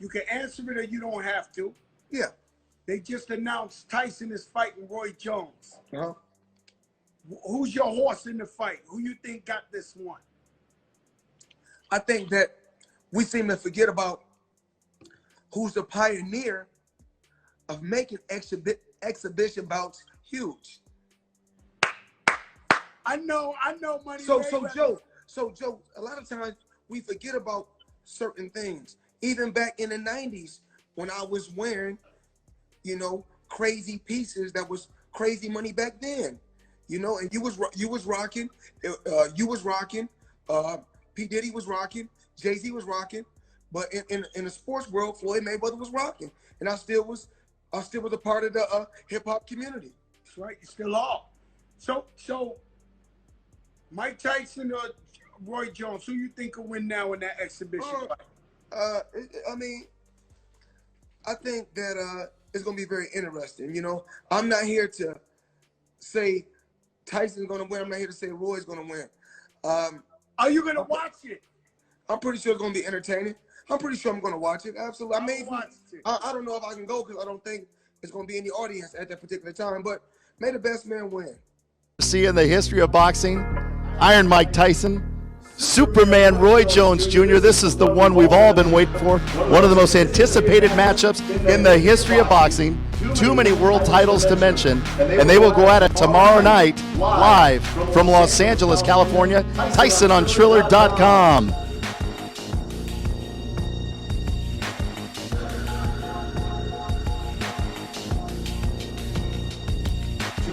You can answer it or you don't have to. Yeah. They just announced Tyson is fighting Roy Jones. Uh-huh. Who's your horse in the fight? Who you think got this one? I think that we seem to forget about who's the pioneer of making exhibition bouts huge. I know, money. So Joe, a lot of times we forget about certain things. Even back in the 90s, when I was wearing, crazy pieces that was crazy money back then, and you was rocking, P. Diddy was rocking, Jay-Z was rocking, but in the sports world, Floyd Mayweather was rocking, and I still was a part of the hip hop community. That's right, you still are. So Mike Tyson or Roy Jones, who you think will win now in that exhibition fight? I think that it's gonna be very interesting. I'm not here to say Tyson's gonna win. I'm not here to say Roy's gonna win. Are you gonna watch it? I'm pretty sure it's gonna be entertaining. I'm pretty sure I'm gonna watch it. Absolutely. I don't know if I can go because I don't think it's gonna be any audience at that particular time. But may the best man win. See in the history of boxing, Iron Mike Tyson, Superman Roy Jones Jr. This is the one we've all been waiting for. One of the most anticipated matchups in the history of boxing. Too many world titles to mention. And they will go at it tomorrow night, live from Los Angeles, California. Tyson on Triller.com.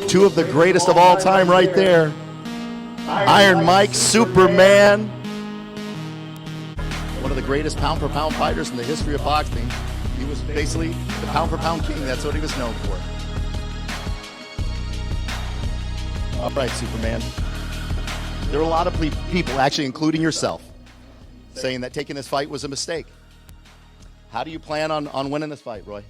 Two of the greatest of all time right there. Iron Mike, Superman. One of the greatest pound-for-pound fighters in the history of boxing. He was basically the pound-for-pound king. That's what he was known for. All right, Superman. There are a lot of people, actually including yourself, saying that taking this fight was a mistake. How do you plan on winning this fight, Roy?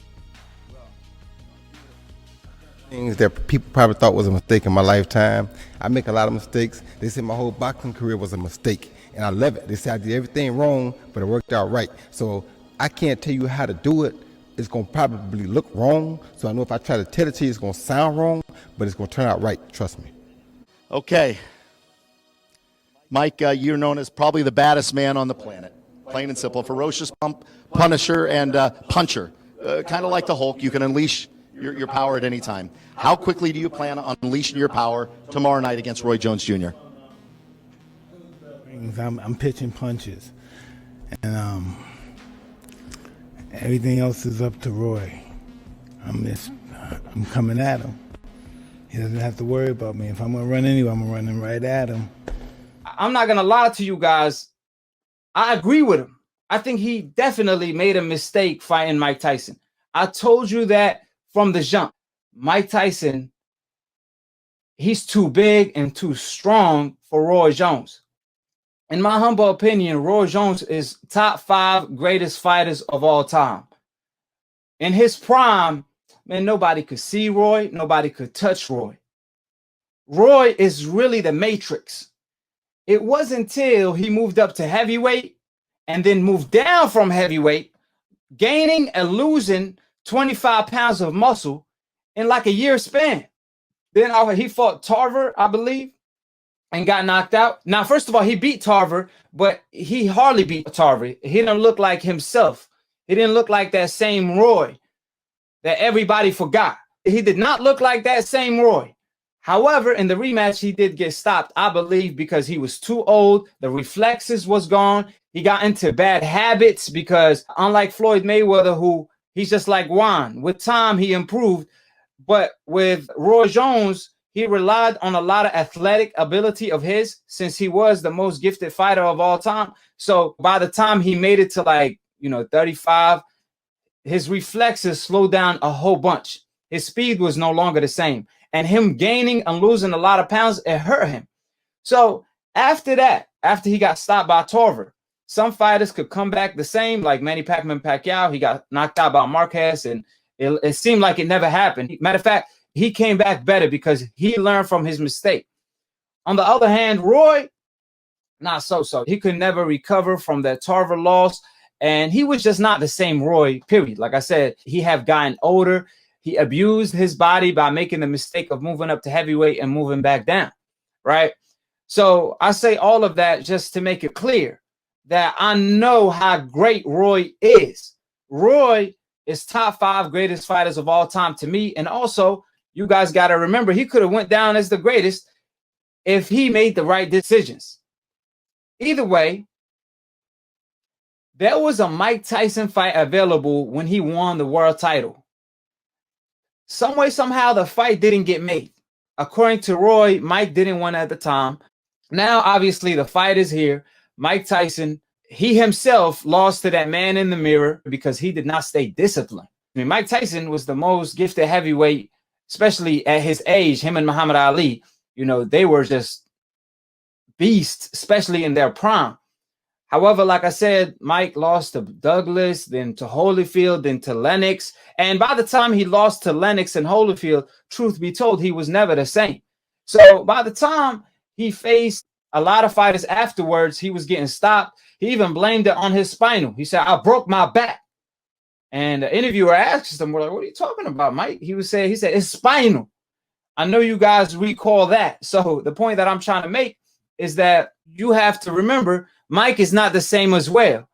Things that people probably thought was a mistake in my lifetime. I make a lot of mistakes. They say my whole boxing career was a mistake, and I love it. They say I did everything wrong, but it worked out right. So I can't tell you how to do it. It's going to probably look wrong. So I know if I try to tell it to you, it's going to sound wrong, but it's going to turn out right. Trust me. Okay. Mike, you're known as probably the baddest man on the planet. Plain and simple. Ferocious punisher and puncher. Kind of like the Hulk. You can unleash your power at any time. How quickly do you plan on unleashing your power tomorrow night against Roy Jones Jr.? I'm pitching punches, and everything else is up to Roy. I'm coming at him. He doesn't have to worry about me. If I'm gonna run anyway, I'm running right at him. I'm not gonna lie to you guys. I agree with him. I think he definitely made a mistake fighting Mike Tyson. I told you that from the jump. Mike Tyson, he's too big and too strong for Roy Jones. In my humble opinion, Roy Jones is top 5 greatest fighters of all time. In his prime, man, nobody could see Roy. Nobody could touch Roy. Roy is really the Matrix. It wasn't until he moved up to heavyweight and then moved down from heavyweight, gaining and losing 25 pounds of muscle in like a year span. Then he fought Tarver, I believe, and got knocked out. Now, first of all, he beat Tarver, but he hardly beat Tarver. He didn't look like himself. He didn't look like that same Roy that everybody forgot. He did not look like that same Roy. However, in the rematch, he did get stopped, I believe, because he was too old. The reflexes was gone. He got into bad habits because unlike Floyd Mayweather, who he's just like Juan. With time, he improved. But with Roy Jones, he relied on a lot of athletic ability of his since he was the most gifted fighter of all time. So by the time he made it to 35, his reflexes slowed down a whole bunch. His speed was no longer the same. And him gaining and losing a lot of pounds, it hurt him. So after that, after he got stopped by Tarver, some fighters could come back the same, like Manny Pacquiao. He got knocked out by Marquez, and it seemed like it never happened. Matter of fact, he came back better because he learned from his mistake. On the other hand, Roy, not so. He could never recover from that Tarver loss. And he was just not the same Roy, period. Like I said, he have gotten older. He abused his body by making the mistake of moving up to heavyweight and moving back down, right? So I say all of that just to make it clear that I know how great Roy is. Roy is top 5 greatest fighters of all time to me. And also, you guys got to remember, he could have went down as the greatest if he made the right decisions. Either way, there was a Mike Tyson fight available when he won the world title. Some way, somehow, the fight didn't get made. According to Roy, Mike didn't win at the time. Now, obviously, the fight is here. Mike Tyson, he himself lost to that man in the mirror because he did not stay disciplined. I mean, Mike Tyson was the most gifted heavyweight, especially at his age. Him and Muhammad Ali, you know, they were just beasts, especially in their prime. However, like I said, Mike lost to Douglas, then to Holyfield, then to Lennox. And by the time he lost to Lennox and Holyfield, truth be told, he was never the same. So by the time he faced a lot of fighters afterwards, he was getting stopped. He even blamed it on his spinal. He said, I broke my back. And the interviewer asked him, we're like, what are you talking about, Mike? He said, it's spinal. I know you guys recall that. So the point that I'm trying to make is that you have to remember Mike is not the same as well,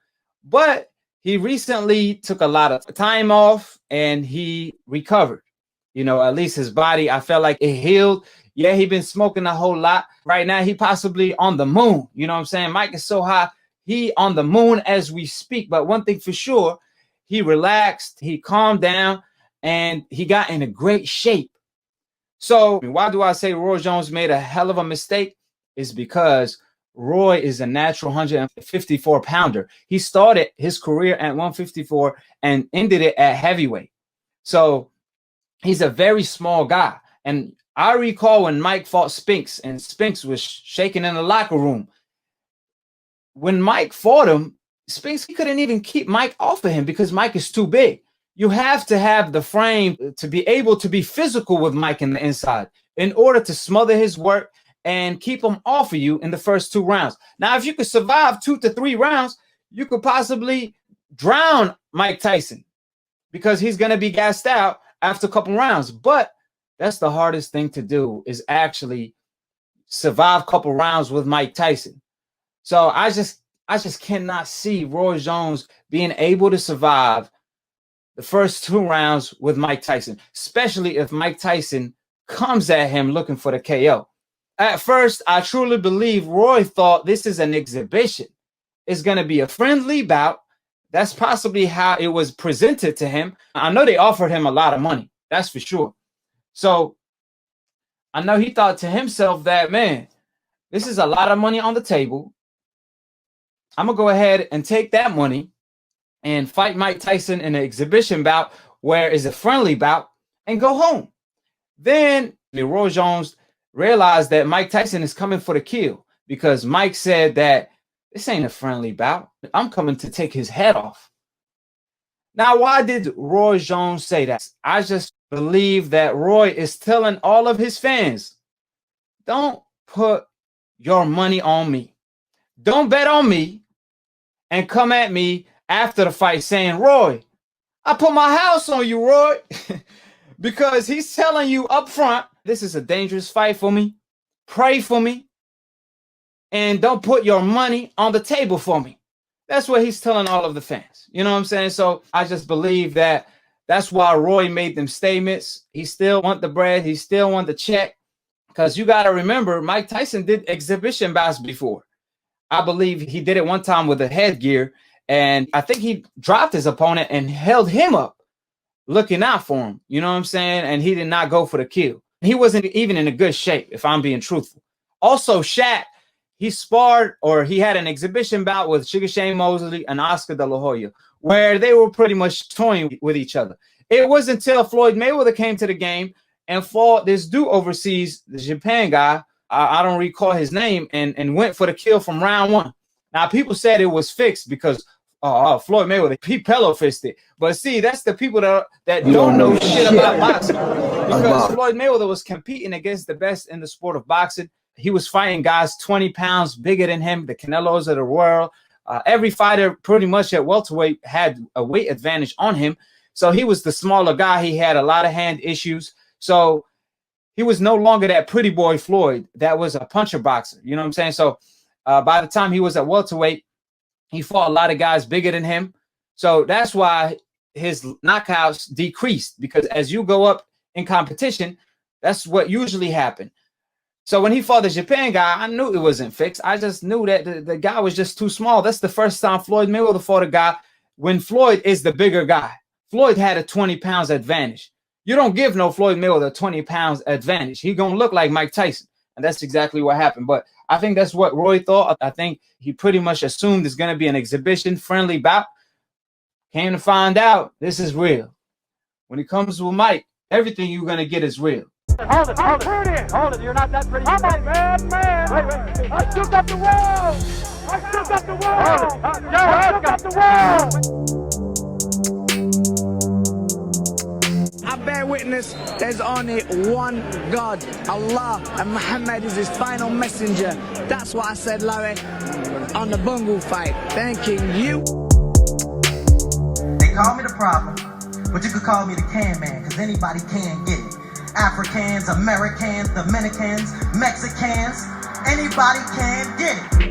but he recently took a lot of time off and he recovered. You know, at least his body, I felt like it healed. Yeah, he been smoking a whole lot. Right now, he possibly on the moon. You know what I'm saying? Mike is so high, he on the moon as we speak. But one thing for sure, he relaxed, he calmed down, and he got in a great shape. So why do I say Roy Jones made a hell of a mistake? Is because Roy is a natural 154 pounder. He started his career at 154 and ended it at heavyweight. So he's a very small guy. And I recall when Mike fought Spinks and Spinks was shaking in the locker room. When Mike fought him, Spinks, he couldn't even keep Mike off of him because Mike is too big. You have to have the frame to be able to be physical with Mike in the inside in order to smother his work and keep him off of you in the first 2 rounds. Now, if you could survive 2 to 3 rounds, you could possibly drown Mike Tyson because he's going to be gassed out after a couple rounds. But that's the hardest thing to do, is actually survive a couple rounds with Mike Tyson. So I just cannot see Roy Jones being able to survive the first 2 rounds with Mike Tyson, especially if Mike Tyson comes at him looking for the KO. At first, I truly believe Roy thought this is an exhibition. It's going to be a friendly bout. That's possibly how it was presented to him. I know they offered him a lot of money. That's for sure. So I know he thought to himself that, man, this is a lot of money on the table. I'm going to go ahead and take that money and fight Mike Tyson in an exhibition bout where it's a friendly bout and go home. Then Roy Jones realized that Mike Tyson is coming for the kill because Mike said that this ain't a friendly bout. I'm coming to take his head off. Now, why did Roy Jones say that? I just believe that Roy is telling all of his fans, don't put your money on me. Don't bet on me and come at me after the fight saying, Roy, I put my house on you, Roy. Because he's telling you up front, this is a dangerous fight for me. Pray for me. And don't put your money on the table for me. That's what he's telling all of the fans. You know what I'm saying? So I just believe that that's why Roy made them statements. He still want the bread. He still want the check. Because you got to remember, Mike Tyson did exhibition bouts before. I believe he did it one time with a headgear. And I think he dropped his opponent and held him up, looking out for him. You know what I'm saying? And he did not go for the kill. He wasn't even in a good shape, if I'm being truthful. Also, Shaq, he sparred, or he had an exhibition bout with Sugar Shane Mosley and Oscar De La Hoya, where they were pretty much toying with each other. It wasn't until Floyd Mayweather came to the game and fought this dude overseas, the Japan guy, I don't recall his name, and went for the kill from round 1. Now, people said it was fixed because Floyd Mayweather, he pillow fisted. But see, that's the people that don't know shit about boxing. Because Floyd Mayweather was competing against the best in the sport of boxing. He was fighting guys 20 pounds bigger than him, the Canelos of the world, Every fighter pretty much at welterweight had a weight advantage on him. So he was the smaller guy. He had a lot of hand issues. So he was no longer that pretty boy Floyd that was a puncher boxer. You know what I'm saying? So by the time he was at welterweight, he fought a lot of guys bigger than him. So that's why his knockouts decreased, because as you go up in competition, that's what usually happened. So when he fought the Japan guy, I knew it wasn't fixed. I just knew that the guy was just too small. That's the first time Floyd Mayweather fought a guy when Floyd is the bigger guy. Floyd had a 20 pounds advantage. You don't give no Floyd Mayweather 20 pounds advantage. He gonna look like Mike Tyson. And that's exactly what happened. But I think that's what Roy thought. I think he pretty much assumed it's going to be an exhibition, friendly bout. Came to find out, this is real. When it comes with Mike, everything you're going to get is real. Hold it, hold it. Hold it, you're not that pretty. I'm a bad man. Wait. I shook up the world. I shook up the world. I shook up the world. I bear witness, there's only one God, Allah, and Muhammad is his final messenger. That's what I said, Larry, on the Bungle fight. Thanking you. They call me the problem, but you could call me the can man, because anybody can get it. Africans, Americans, Dominicans, Mexicans, anybody can get it.